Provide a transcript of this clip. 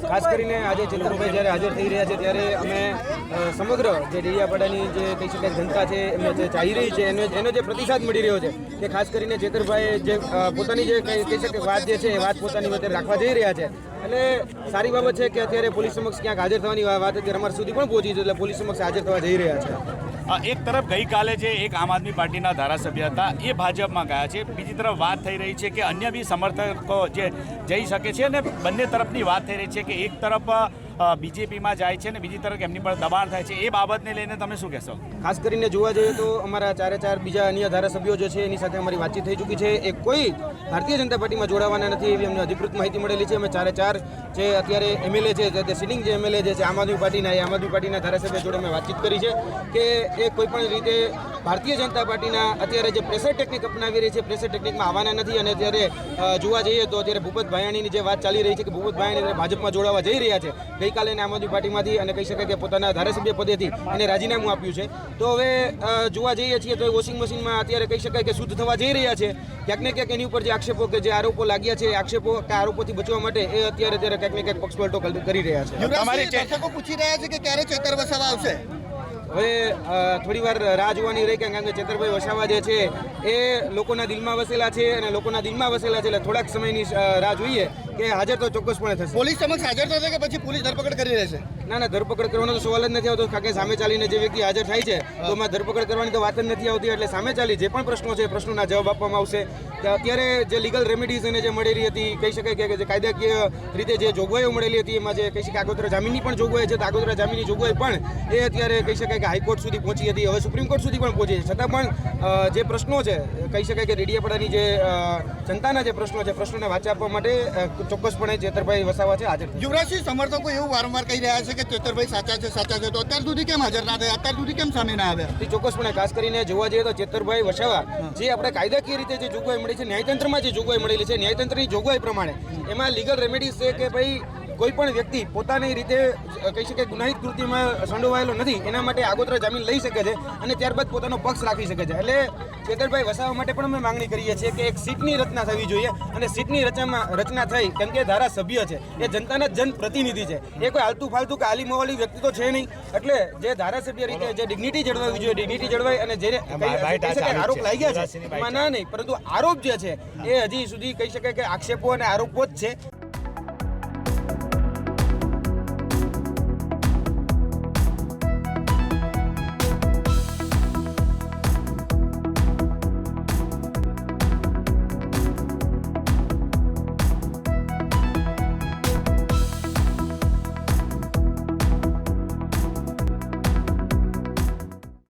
ખાસ કરીને આજે ચેતરભાઈ જ્યારે હાજર થઈ રહ્યા છે ત્યારે અમે સમગ્ર જે ડેડિયાપાડાની જે કહી શકાય જનતા છે એમને જે ચાહી રહી છે એનો જે પ્રતિસાદ મળી રહ્યો છે કે ખાસ કરીને ચેતરભાઈ જે પોતાની જે કહી શકે વાત જે છે એ વાત પોતાની વચ્ચે રાખવા જઈ રહ્યા છે એટલે સારી બાબત છે કે અત્યારે પોલીસ સમક્ષ ક્યાંક હાજર થવાની વાત અત્યારે અમારા સુધી પણ પહોંચી છે એટલે પોલીસ સમક્ષ હાજર થવા જઈ રહ્યા છે। એક તરફ ગઈકાલે જે એક આમ આદમી પાર્ટીના ધારાસભ્ય હતા એ ભાજપમાં ગયા છે, બીજી તરફ વાત થઈ રહી છે કે અન્ય બી સમર્થકો જે જઈ શકે છે અને બંને તરફની વાત થઈ રહી છે કે એક તરફ બીજેપીમાં જાય છે અને બીજી તરફ એમની પર દબાણ થાય છે, એ બાબતને લઈને તમે શું કહેશો? ખાસ કરીને જોવા જઈએ તો અમારા ચાર બીજા અન્ય ધારાસભ્યો જે છે એની સાથે અમારી વાતચીત થઈ ચૂકી છે, એ કોઈ ભારતીય જનતા પાર્ટીમાં જોડાવાના નથી એવી અમને અધિકૃત માહિતી મળેલી છે। અમે ચાર જે અત્યારે એમએલએ છે તે સિટિંગ જે એમએલએ છે આમ આદમી પાર્ટીના ધારાસભ્ય જોડે અમે વાતચીત કરી છે કે એ કોઈ પણ રીતે ભારતીય જનતા પાર્ટીના અત્યારે જે પ્રેશર ટેકનિક અપનાવી રહી છે પ્રેશર ટેકનિકમાં આવવાના નથી। અને અત્યારે જોવા જઈએ તો અત્યારે ભૂપત ભાયાણીની જે વાત ચાલી રહી છે કે ભૂપત ભાયાણી ભાજપમાં જોડાવા જઈ રહ્યા છે, ગઈકાલે આમ આદમી પાર્ટીમાંથી અને કહી શકાય કે પોતાના ધારાસભ્ય પદેથી એને રાજીનામું આપ્યું છે। તો હવે જોવા જઈએ છીએ તો વોશિંગ મશીનમાં અત્યારે કહી શકાય કે શુદ્ધ થવા જઈ રહ્યા છે। ક્યાંક ને ક્યાંક એની ઉપર જે આક્ષેપો કે જે આરોપો લાગ્યા છે એ આક્ષેપો કે આરોપોથી બચવા માટે એ અત્યારે ક્યાંક ને ક્યાંક પક્ષપલટો કરી રહ્યા છે। તમારી દર્શકો પૂછી રહ્યા છે કે ક્યારે ચેતર વસાવા આવશે? હવે થોડી વાર રાહ જોવાની રહી કારણ કે ચેતરભાઈ વસાવા જે છે એ લોકોના દિલમાં વસેલા છે અને લોકોના દિલમાં વસેલા છે એટલે થોડાક સમયની રાહ જોઈએ કે હાજર તો ચોક્કસપણે થશે। પોલીસ સમક્ષ હાજર થશે કે પછી પોલીસ ધરપકડ કરી રહેશે? ના ધરપકડ કરવાનો તો સવાલ જ નથી આવતો કારણ કે સામે ચાલીને જે વ્યક્તિ હાજર થાય છે તો એમાં ધરપકડ કરવાની તો વાત જ નથી આવતી। એટલે સામે ચાલી જે પણ પ્રશ્નો છે પ્રશ્નોના જવાબ આપવામાં આવશે। અત્યારે જે લીગલ રેમેડીઝ એને જે મળેલી હતી કહી શકાય કે જે કાયદાકીય રીતે જે જોગવાઈઓ મળેલી હતી એમાં જે કહી શકાય આગોતરા જામીનની પણ જોગવાઈ છે તો આગોતરા જામીનની જોગવાઈ પણ એ અત્યારે કહી શકાય કે હાઈકોર્ટ સુધી પહોંચી હતી, હવે સુપ્રીમ કોર્ટ સુધી પણ પહોંચી છે, છતાં પણ જે પ્રશ્નો છે કહી શકાય કે ડેડિયાપાડાની જે જનતાના જે પ્રશ્નો છે પ્રશ્નોને વાચા આપવા માટે ચોક્કસપણે ચેતરભાઈ વસાવા છે હાજર। યુવરાજસિંહ, સમર્થકો એવું વારંવાર કહી રહ્યા છે કે ચેતરભાઈ સાચા છે તો અત્યાર સુધી કેમ હાજર ના થયા, અત્યાર સુધી કેમ સામે ના આવ્યા? ચોક્કસપણે ખાસ કરીને જોવા જઈએ તો ચેતરભાઈ વસાવા જે આપણે કાયદાકીય રીતે જે જોગવાઈ મળી છે ન્યાયતંત્રમાં જે જોગવાઈ મળેલી છે ન્યાયતંત્રની જોગવાઈ પ્રમાણે એમાં લીગલ રેમેડીઝ છે કે ભાઈ કોઈ પણ વ્યક્તિ પોતાની રીતે કહી શકાય ગુનાહિત કૃત્યમાં સંડોવાયેલો નથી એના માટે આગોતરા જામીન લઈ શકે છે અને ત્યારબાદ પોતાનો પક્ષ રાખી શકે છે। એટલે ચેતરભાઈ વસાવા માટે પણ અમે માંગણી કરીએ છીએ કે એક સીટની રચના થવી જોઈએ અને સીટની રચના થઈ કેમ કે ધારાસભ્ય છે એ જનતાના જનપ્રતિનિધિ છે, એ કોઈ હાલતું ફાલતું કે આલી મોવાલી વ્યક્તિ તો છે નહીં। એટલે જે ધારાસભ્ય રીતે જે ડિગ્નિટી જળવાવી જોઈએ ડિગ્નિટી જળવાય અને જે આરોપ લાગ્યા છે એમાં ના નહીં પરંતુ આરોપ જે છે એ હજી સુધી કહી શકાય કે આક્ષેપો અને આરોપો જ છે।